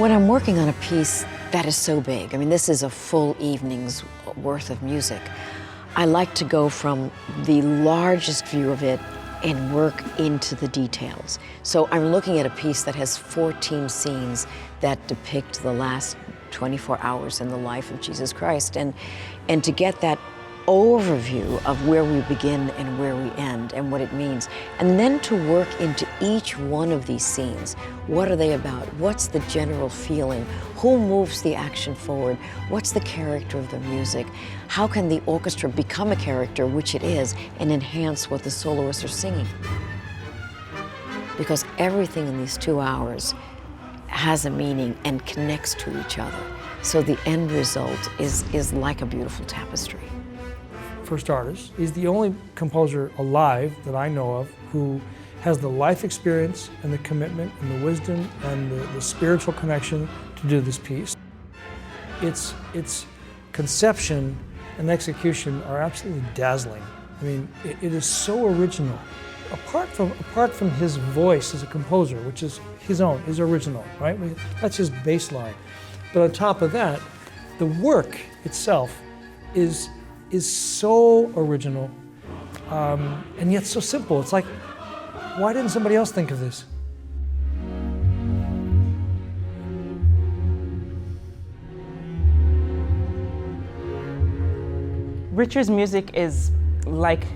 When I'm working on a piece that is so big, I mean, this is a full evening's worth of music, I like to go from the largest view of it and work into the details. So I'm looking at a piece that has 14 scenes that depict the last 24 hours in the life of Jesus Christ. And to get that overview of where we begin and where we end and what it means, and then to work into each one of these scenes. What are they about? What's the general feeling? Who moves the action forward? What's the character of the music? How can the orchestra become a character, which it is, and enhance what the soloists are singing? Because everything in these 2 hours has a meaning and connects to each other. So the end result is like a beautiful tapestry. For starters, he's the only composer alive that I know of who has the life experience and the commitment and the wisdom and the spiritual connection to do this piece. Its conception and execution are absolutely dazzling. I mean, it is so original. Apart from his voice as a composer, which is his own, his original, right? That's his baseline. But on top of that, the work itself is so original, and yet so simple. It's like, why didn't somebody else think of this? Richard's music is like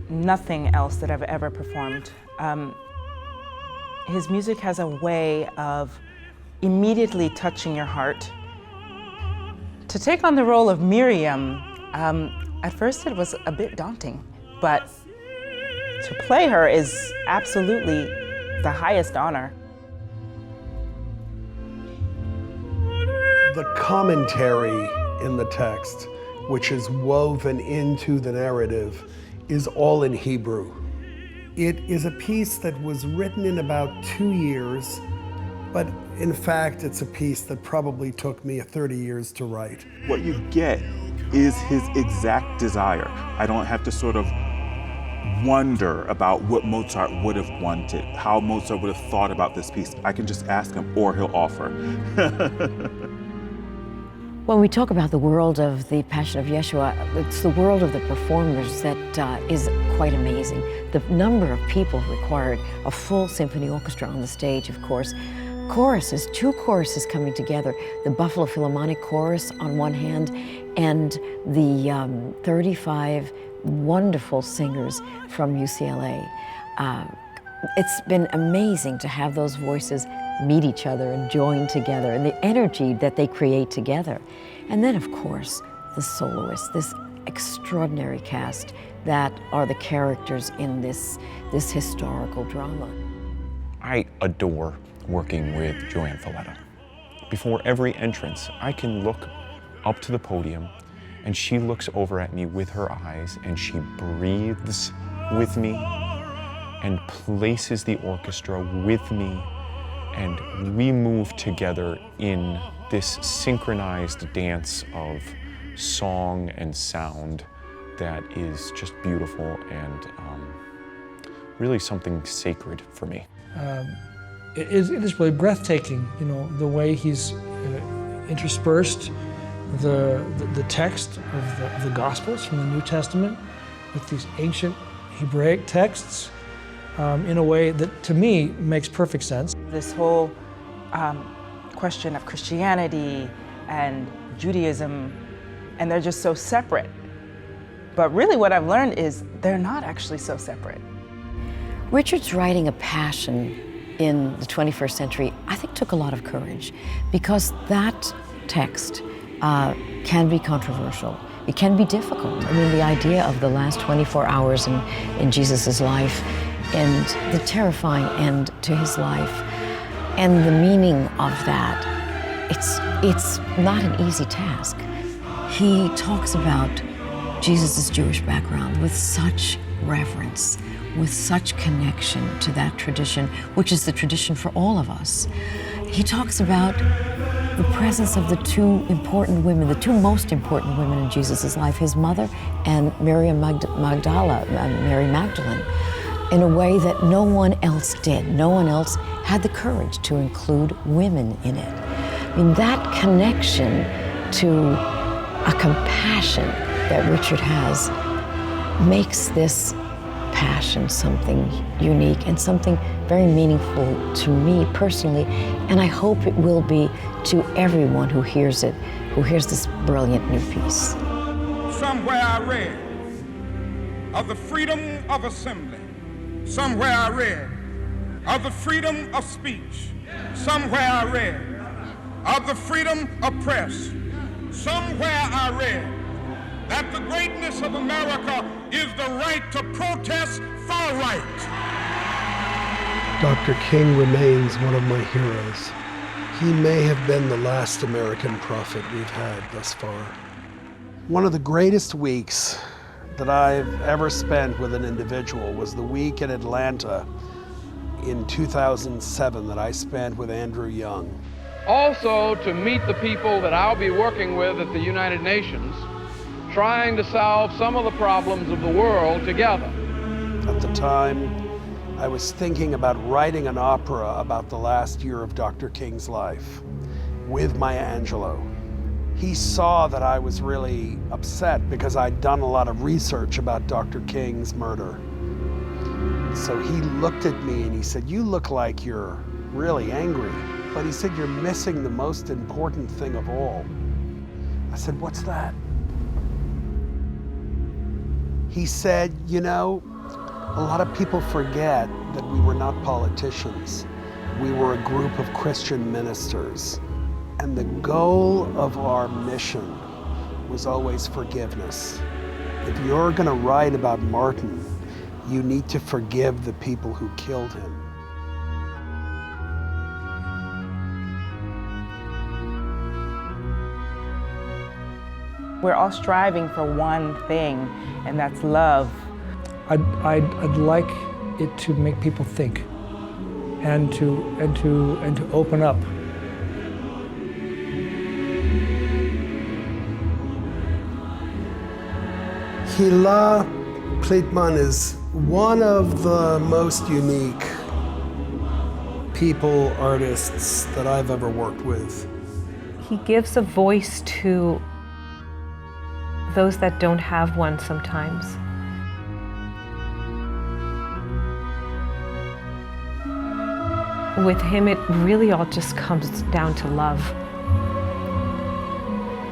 nothing else that I've ever performed. His music has a way of immediately touching your heart. To take on the role of Miriam, at first it was a bit daunting, but to play her is absolutely the highest honor. The commentary in the text, which is woven into the narrative, is all in Hebrew. It is a piece that was written in about 2 years, but in fact, it's a piece that probably took me 30 years to write. What you get is his exact desire. I don't have to sort of wonder about what Mozart would have wanted, how Mozart would have thought about this piece. I can just ask him, or he'll offer. When we talk about the world of the Passion of Yeshua, it's the world of the performers that is quite amazing. The number of people required, a full symphony orchestra on the stage, of course. Choruses, 2 choruses coming together, the Buffalo Philharmonic Chorus on one hand, and the 35 wonderful singers from UCLA. It's been amazing to have those voices meet each other and join together, and the energy that they create together. And then, of course, the soloists, this extraordinary cast that are the characters in this historical drama. I adore working with Joanne Falletta. Before every entrance, I can look up to the podium and she looks over at me with her eyes and she breathes with me and places the orchestra with me, and we move together in this synchronized dance of song and sound that is just beautiful and really something sacred for me. It is really breathtaking, you know, the way he's interspersed the text of the Gospels from the New Testament with these ancient Hebraic texts in a way that, to me, makes perfect sense. This whole question of Christianity and Judaism, and they're just so separate. But really what I've learned is they're not actually so separate. Richard's writing a passion in the 21st century, I think, took a lot of courage, because that text can be controversial. It can be difficult. I mean, the idea of the last 24 hours in Jesus' life and the terrifying end to his life and the meaning of that, it's not an easy task. He talks about Jesus' Jewish background with such reverence, with such connection to that tradition, which is the tradition for all of us. He talks about the presence of the 2 important women, the 2 most important women in Jesus' life, his mother and Mary Magdalene, in a way that no one else did. No one else had the courage to include women in it. I mean, that connection to a compassion that Richard has makes this passion something unique and something very meaningful to me personally, and I hope it will be to everyone who hears it, who hears this brilliant new piece. Somewhere I read of the freedom of assembly. Somewhere I read of the freedom of speech. Somewhere I read of the freedom of press. Somewhere I read that the greatness of America is the right to protest far right. Dr. King remains one of my heroes. He may have been the last American prophet we've had thus far. One of the greatest weeks that I've ever spent with an individual was the week in Atlanta in 2007 that I spent with Andrew Young. Also to meet the people that I'll be working with at the United Nations, trying to solve some of the problems of the world together. At the time, I was thinking about writing an opera about the last year of Dr. King's life with Maya Angelou. He saw that I was really upset because I'd done a lot of research about Dr. King's murder. So he looked at me and he said, "You look like you're really angry." But he said, "You're missing the most important thing of all." I said, "What's that?" He said, "You know, a lot of people forget that we were not politicians. We were a group of Christian ministers. And the goal of our mission was always forgiveness. If you're going to write about Martin, you need to forgive the people who killed him." We're all striving for one thing, and that's love. I'd like it to make people think and to open up. Hila Pleitman is one of the most unique people, artists that I've ever worked with. He gives a voice to those that don't have one sometimes. With him, it really all just comes down to love.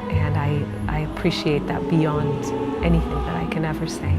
And I appreciate that beyond anything that I can ever say.